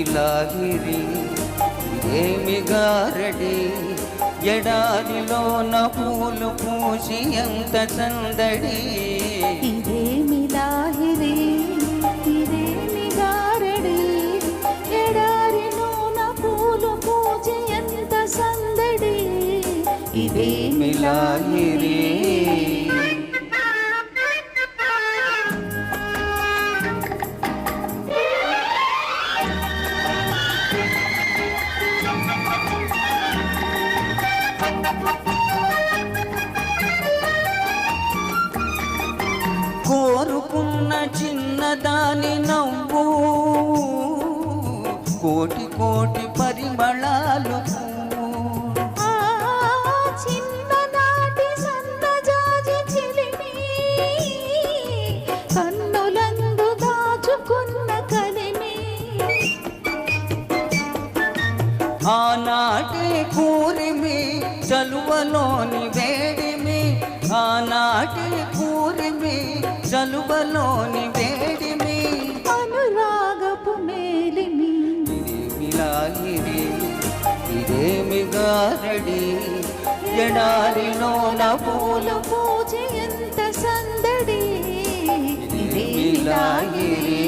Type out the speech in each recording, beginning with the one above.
లాహిరి ఇదేమి గారడి ఎడారిలోన పూలు పూసి ఎంత సందడి ఇదేమి లాహిరి ఇదేమి గారడి ఎడారిలోన పూలు పూసి ఎంత సందడి ఇదేమి లాహిరి కోరుకున్న చిన్నదాని నవ్వు కోటి కోటి పరిమళాలు చిన్ననాటి సన్నజాజి చిలిమి కన్నులందు దాచుకున్న కలిమి ఆనాటి కూరిమి చలువలోని వేడిమి ఆనాటి కూరిమి చలువలోని వేడిమి అనురాగపు మేలిమి ఇదేమి లాహిరి ఇదేమి గారడి ఎడారిలోన పూలు పూజ ఎంత సందడి ఇదేమి లాహిరి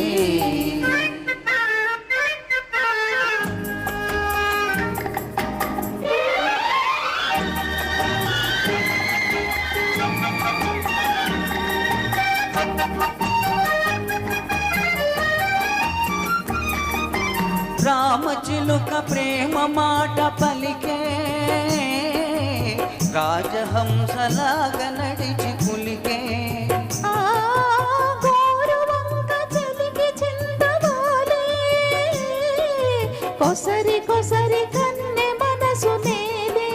రామచిలుక ప్రేమ మాట పలికే రాజహంసలాగ నడిచి కులికే గోరువంక చలికి చింతవాలే కొసరి కొసరి కన్నె మనసు నేలే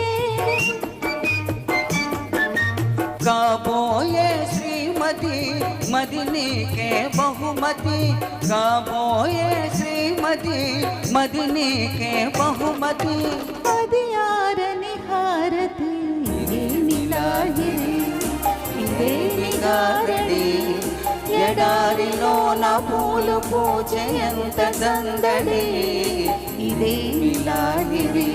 కాబోయే శ్రీమతి మది నీకే బహుమతి కాబోయే శ్రీమతి మది నీకే బహుమతి అది ఆరని హారతి ఇదేమి లాహిరి ఇదేమి గారడి ఎడారిలోన పూలు పూజ ఎంత సందడి ఇదేమి Lahiri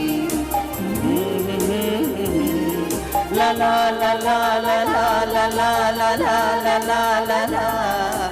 la la la la la la la la la la la la